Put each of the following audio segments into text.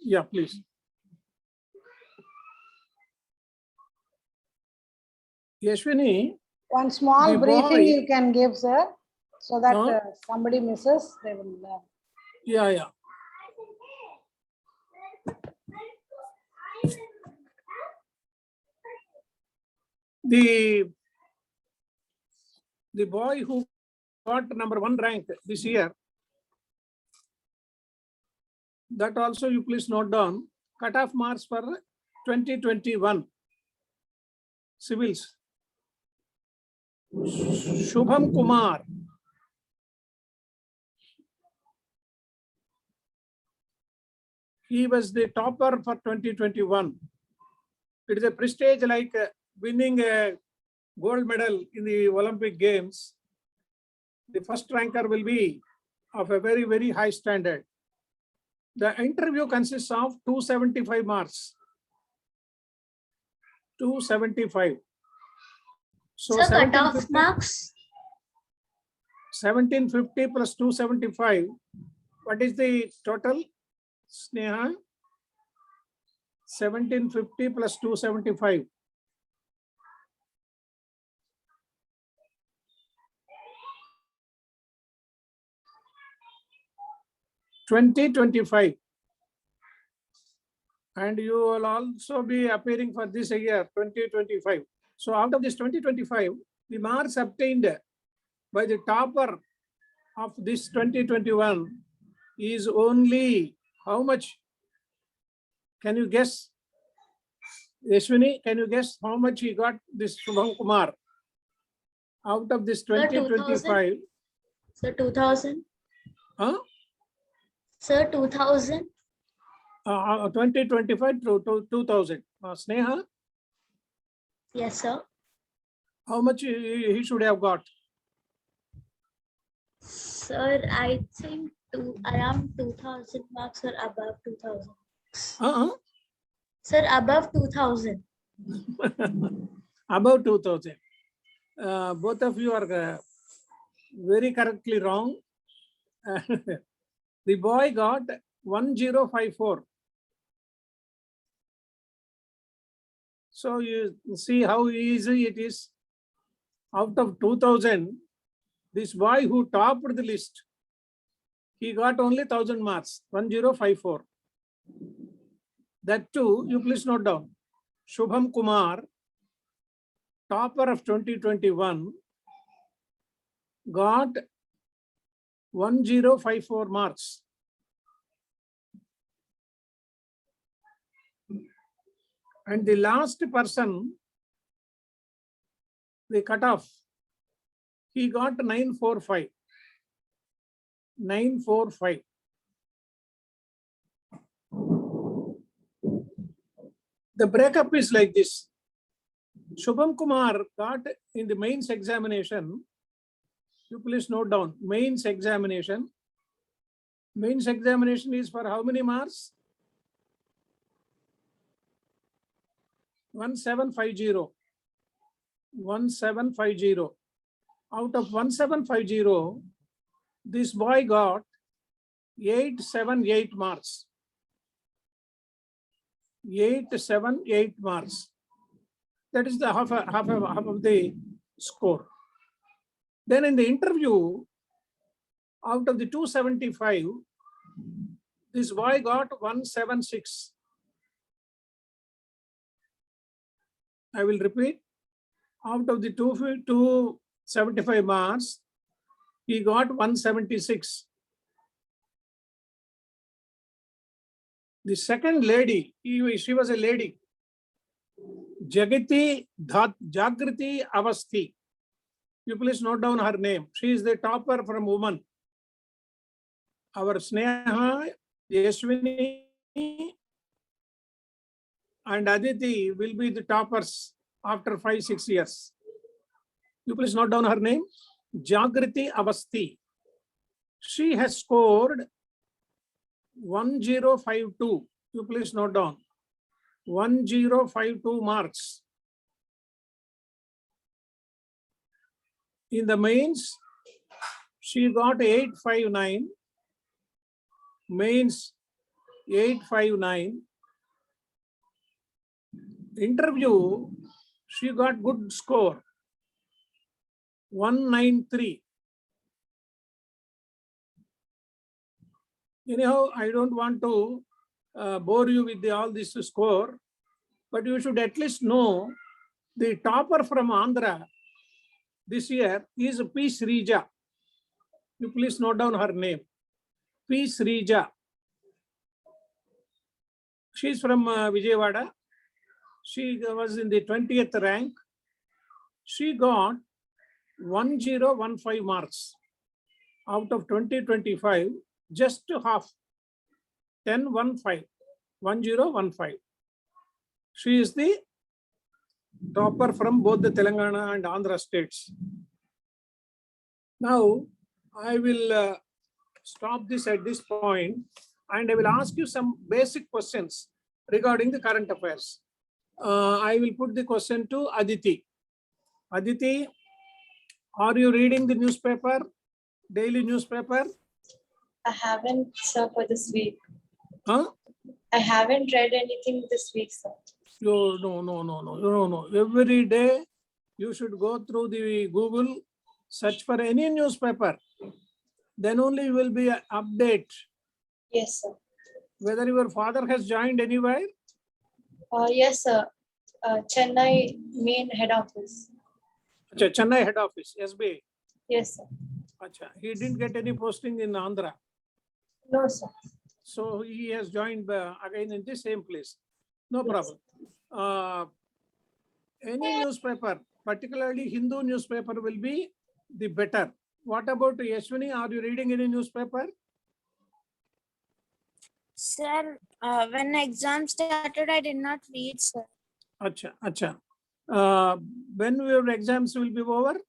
Yeah, please. Yashwini, One small the briefing boy- you can give, sir, so that Huh? somebody misses, they will learn. yeah, yeah. The boy who got #1 rank this year, that also you please note down, cutoff marks for 2021 civils. Shubham Kumar. He was the topper for 2021. It is a prestige like winning a gold medal in the Olympic Games. The first ranker will be of a very, very high standard. The interview consists of 275 marks. 275. So Sir, cutoff 1750 marks. 1750 plus 275. What is the total, Sneha? 1750 plus 275. $2025. And you will also be appearing for this year, 2025. So out of this 2025, the marks obtained by the topper of this 2021 is only how much? Can you guess? Yashwini, can you guess how much he got, this Shubham Kumar? Out of this Sir, 2025? Sir, 2000. Huh? Sir, 2000. 2025 to 2000. Sneha, Yes, sir. how much he should have got? Sir, I think around 2000 marks or above 2000. Sir, above 2000. About 2000. Both of you are very correctly wrong. The boy got 1054. So you see how easy it is. Out of 2000, this boy who topped the list, he got only 1000 marks, 1054. That too, you please note down. Shubham Kumar, topper of 2021, got 1054 marks. And the last person, the cutoff, he got 945. 945. The breakup is like this. Shubham Kumar got in the mains examination. You please note down, mains examination. Mains examination is for how many marks? 1750. 1750. Out of 1750, this boy got 878 marks. 878 marks. That is the half of the score. Then in the interview, out of the 275, this boy got 176. I will repeat. Out of the 275 marks, he got 176. The second lady, she was a lady, Jagriti Avasthi. You please note down her name. She is the topper from women. Our Sneha, Yashwini, and Aditi will be the toppers after 5-6 years. You please note down her name, Jagriti Avasthi. She has scored 1052. You please note down 1052 marks. In the mains, she got 859. Mains 859. Interview, she got good score, 193. Anyhow, I don't want to bore you with all this score, but you should at least know the topper from Andhra this year is P. Srija. You please note down her name. P. Srija. She's from Vijayawada. She was in the 20th rank. She got 1015 marks out of 2025, just half, 1015, 1015. She is the topper from both the Telangana and Andhra states. Now, I will stop this at this point and I will ask you some basic questions regarding the current affairs. I will put the question to Aditi. Aditi, are you reading the newspaper, daily newspaper? I haven't, sir, for this week. Huh? I haven't read anything this week, sir. No. Every day you should go through the Google, search for any newspaper. Then only you will be update Yes, sir. whether your father has joined anywhere. Yes, sir. Chennai main head office. Acha, Chennai head office, SBI. Yes, sir. Acha, he didn't get any posting in Andhra. No, sir. So he has joined again in the same place. No Yes. problem. Any newspaper, particularly Hindu newspaper, will be the better. What about Yashwini? Are you reading any newspaper? Sir, when exam started, I did not read, sir. Acha. When your exams will be over?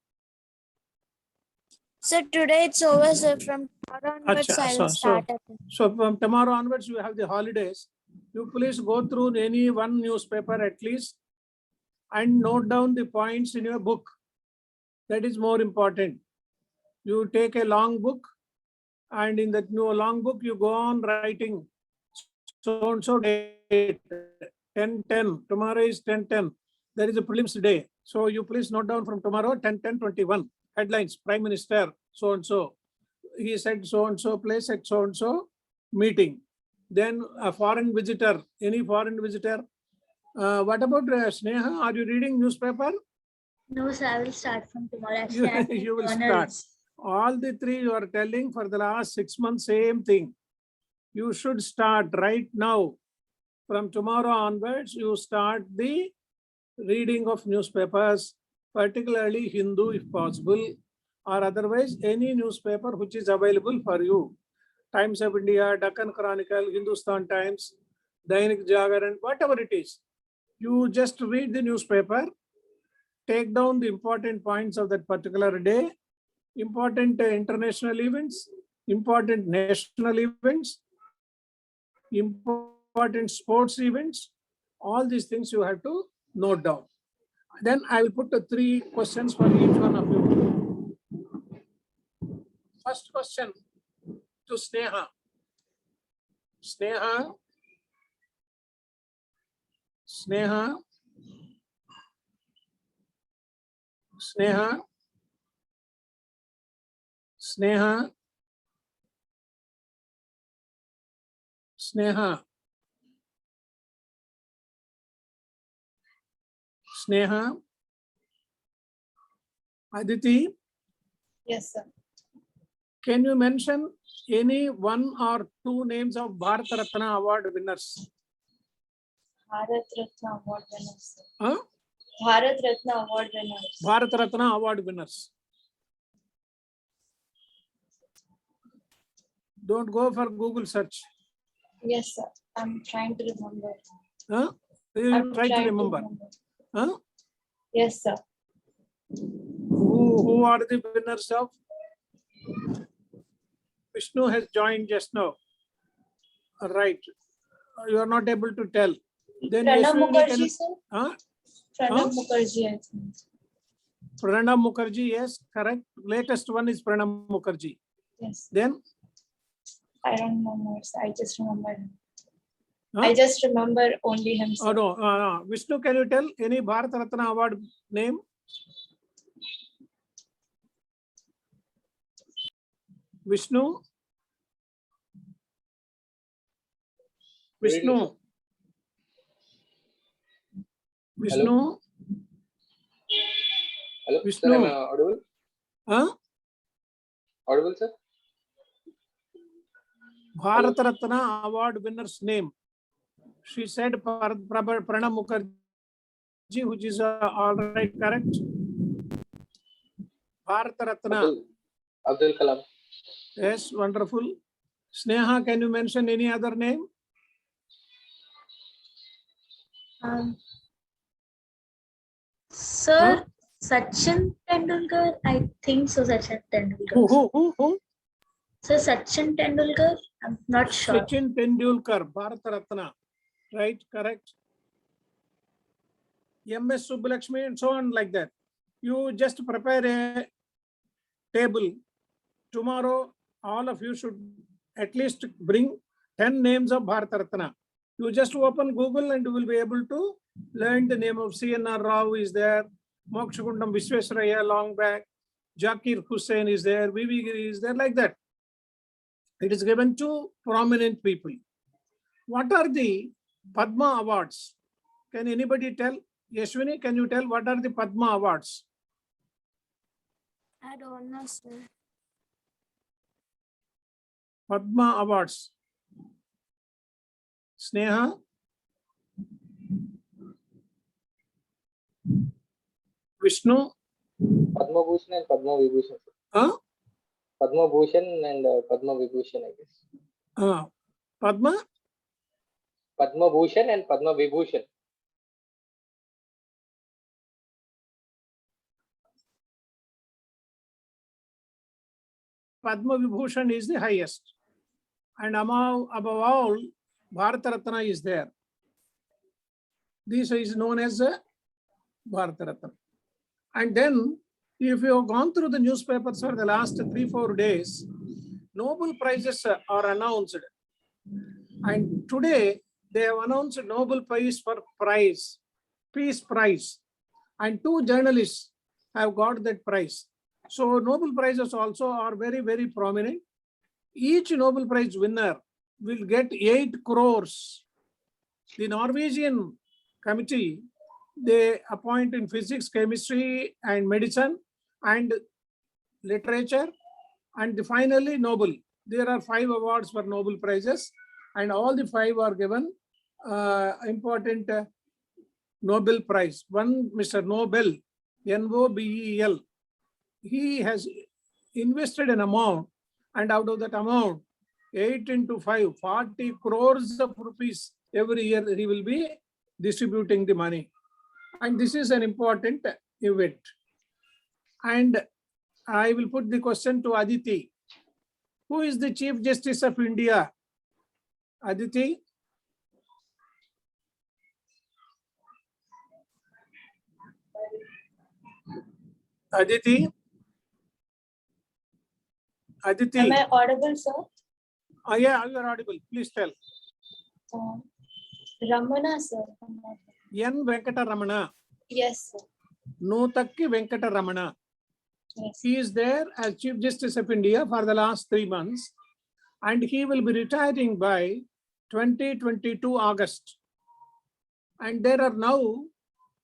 So today it's over, sir. From tomorrow onwards, Acha, I will start again. So from tomorrow onwards, you have the holidays. You please go through any one newspaper at least and note down the points in your book. That is more important. You take a long book and in that new long book, you go on writing so-and-so date, 10-10. Tomorrow is 10-10. There is a prelims day. So you please note down from tomorrow 10-10-21. Headlines, Prime Minister, so-and-so. He said so-and-so place at so-and-so meeting. Then a foreign visitor, any foreign visitor. What about Sneha? Are you reading newspaper? No, sir, I will start from tomorrow. Actually, I'm in You will start. journals. All the three you are telling for the last 6 months, same thing. You should start right now. From tomorrow onwards, you start the reading of newspapers, particularly Hindu if possible, or otherwise any newspaper which is available for you. Times of India, Deccan Chronicle, Hindustan Times, Dainik Jagaran, whatever it is. You just read the newspaper, take down the important points of that particular day, important international events, important national events, important sports events. All these things you have to note down. Then I will put the 3 questions for each one of you. First question to Sneha. Sneha. Sneha. Sneha. Sneha. Sneha. Sneha. Aditi, Yes, sir. can you mention any 1 or 2 names of Bharat Ratna award winners? Bharat Ratna award winners, sir. Huh? Bharat Ratna award winners. Bharat Ratna award winners. Don't go for Google search. Yes, sir. I'm trying to remember. Huh? You I'm try to trying remember. Huh? Yes, sir. Who are the winners of? Vishnu has joined just now. Right. You are not able to tell. Then Pranab Yashwini Mukherjee, can- sir. Huh? Pranab Huh? Mukherjee, I think. Pranab Mukherjee, yes, correct. Latest one is Pranab Mukherjee. Yes. Then I don't know more, sir. I just remember him. I just remember only him. Oh, Sir. no. Vishnu, can you tell any Bharat Ratna award name? Vishnu? Vishnu? Vishnu? Hello, Vishnu. sir, am I audible? Huh? Audible, sir? Bharat Ratna award winner's name. She said Pranab Mukherjee, which is all right, correct? Bharat Ratna. Abdul Kalam. Yes, wonderful. Sneha, can you mention any other name? Sir, Sachin Tendulkar, I think so. Sachin Tendulkar. Who? Sir, Sachin Tendulkar, I'm not sure. Sachin Tendulkar, Bharat Ratna. Right, correct. MS Subbulakshmi and so on like that. You just prepare a table. Tomorrow, all of you should at least bring 10 names of Bharat Ratna. You just open Google and you will be able to learn the name of CNR Rao is there, Mokshagundam Visvesvaraya long back, Zakir Hussain is there, VV Giri is there, like that. It is given to prominent people. What are the Padma Awards? Can anybody tell? Yashwini, can you tell what are the Padma Awards? I don't know, sir. Padma Awards. Sneha? Vishnu? Padma Bhushan and Padma Vibhushan. Huh? Padma Bhushan and Padma Vibhushan, I guess. Padma? Padma Bhushan and Padma Vibhushan. Padma Vibhushan is the highest. And above all, Bharat Ratna is there. This is known as Bharat Ratna. And then, if you have gone through the newspapers for the last 3-4 days, Nobel Prizes are announced. And today, they have announced Nobel Prize for Peace Prize. And 2 journalists have got that prize. So Nobel Prizes also are very, very prominent. Each Nobel Prize winner will get 8 crores. The Norwegian committee, they appoint in physics, chemistry, and medicine, and literature, and finally Nobel. There are 5 awards for Nobel Prizes, and all the 5 are given important Nobel Prize. One, Mr. Nobel, Nobel, he has invested an amount, and out of that amount, 8 into 5, 40 crores of rupees every year he will be distributing the money. And this is an important event. And I will put the question to Aditi. Who is the Chief Justice of India? Aditi? Aditi? Aditi? Am I audible, sir? Yeah, you are audible. Please tell. Ramana, sir. N. Venkataramana. Yes, sir. Nutakki Venkataramana. Yes. He is there as Chief Justice of India for the last 3 months, and he will be retiring by 2022 August. And there are now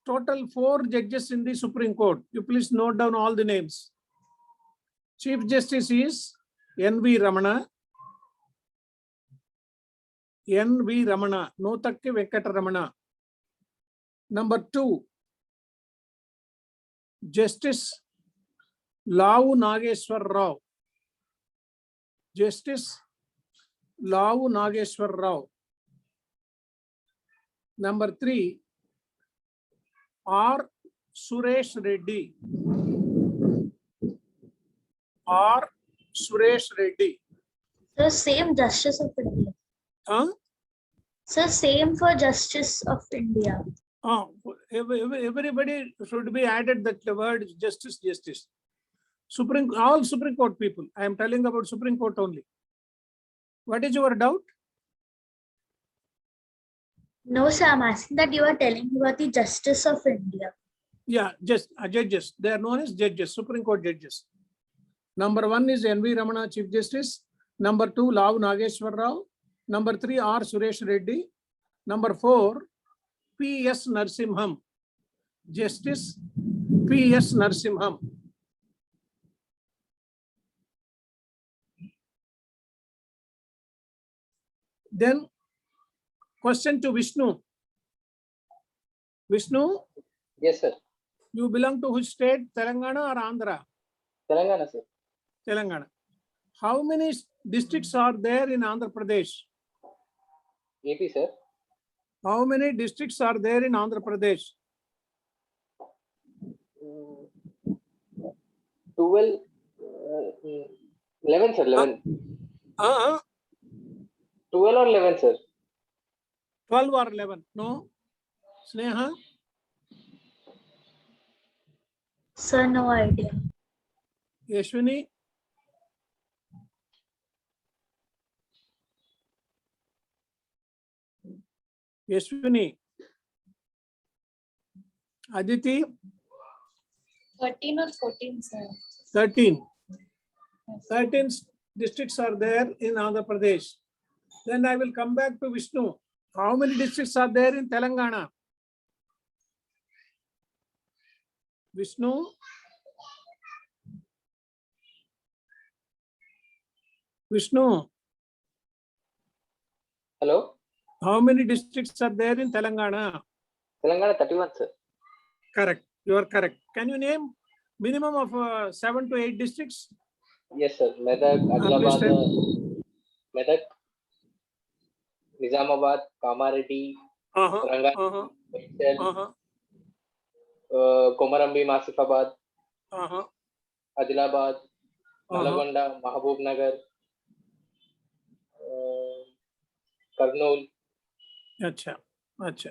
total 4 judges in the Supreme Court. You please note down all the names. Chief Justice is N.V. Ramana. N.V. Ramana, Nutakki Venkataramana. Number 2, Justice Lavu Nageshwar Rao. Justice Lavu Nageshwar Rao. Number 3, R. Suresh Reddy. R. Suresh Reddy. Sir, same Justice of India. Huh? Sir, same for Justice of India. Everybody should be added that the word justice. All Supreme Court people. I am telling about Supreme Court only. What is your doubt? No, sir, I'm asking that you are telling me about the Justice of India. Yeah, just judges. They are known as judges, Supreme Court judges. Number 1 is N.V. Ramana, Chief Justice. Number 2, Lav Nageshwar Rao. Number 3, R. Suresh Reddy. Number 4, P.S. Narasimham. Justice P.S. Narasimham. Then question to Vishnu. Vishnu, Yes, sir. you belong to which state, Telangana or Andhra? Telangana, sir. Telangana. How many districts are there in Andhra Pradesh? AP, sir. How many districts are there in Andhra Pradesh? 12, 11, sir. 11. 12 or 11, sir. 12 or 11? No. Sneha? Sir, no idea. Yashwini? Yashwini? Aditi? 13 or 14, sir. 13. Yes. 13 districts are there in Andhra Pradesh. Then I will come back to Vishnu. How many districts are there in Telangana? Vishnu? Vishnu, Hello? how many districts are there in Telangana? Telangana 31, sir. Correct. You are correct. Can you name minimum of 7 to 8 districts? Yes, sir. Medak, please Adilabad, tell. Medak, Nizamabad, Kamareddy, Rangareddy, Medcel, Komarambi, Masifabad, Adilabad, Nalagonda, Mahabub Nagar, Kurnool. Acha,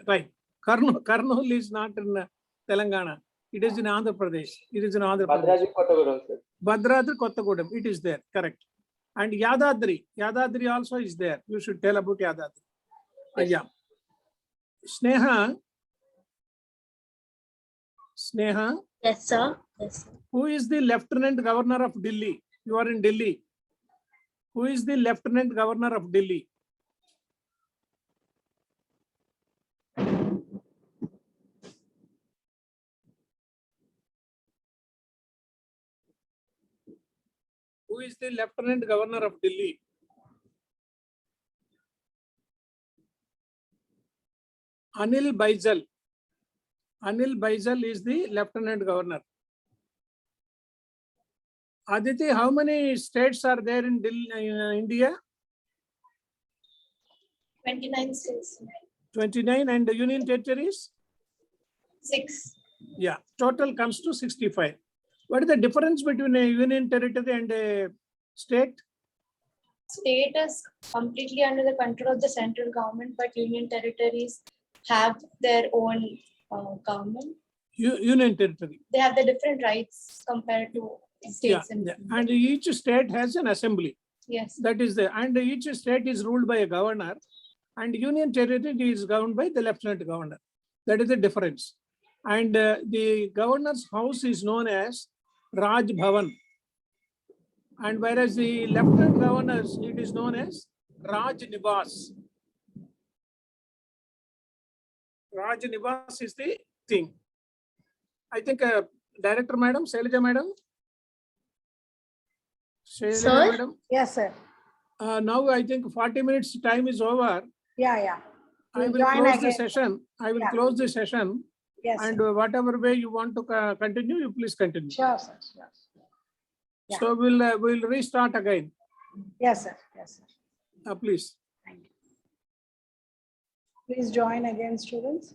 right. Kurnool is not in Telangana. It is in Andhra Pradesh. It is in Andhra Pradesh. Bhadradri, Kottagudem, sir. Bhadradri, Kottagudem. It is there. Correct. And Yadadri. Yadadri also is there. You should tell about Yadadri. Yeah. Sneha. Sneha. Yes, sir. Yes, sir. Who is the Lieutenant Governor of Delhi? You are in Delhi. Who is the Lieutenant Governor of Delhi? Who is the Lieutenant Governor of Delhi? Anil Baijal. Anil Baijal is the Lieutenant Governor. Aditi, how many states are there in Delhi, India? 29 states. 29, and the Union Territories? 6. Yeah, total comes to 65. What is the difference between a Union Territory and a state? State is completely under the control of the central government, but union territories have their own government. Union Territory. They have the different rights compared to Yeah, states. yeah. And each state has an assembly. Yes. That is the, and each state is ruled by a governor, and Union Territory is governed by the Lieutenant Governor. That is the difference. And the governor's house is known as Raj Bhavan. And whereas the Lieutenant Governors, it is known as Raj Nibas. Raj Nibas is the thing. I think Director Madam, Shailaja Madam. Shailaja Sir? Madam. Yes, sir. Now I think 40 minutes time is over. Yeah. I We'll will join close again. the session. I will Yeah. close the session. Yes, And sir. whatever way you want to continue, you please continue. Sure, sir. Sure. Yeah. So we'll restart again. Yes, sir. Yes, sir. Please. Thank you. Please join again, students.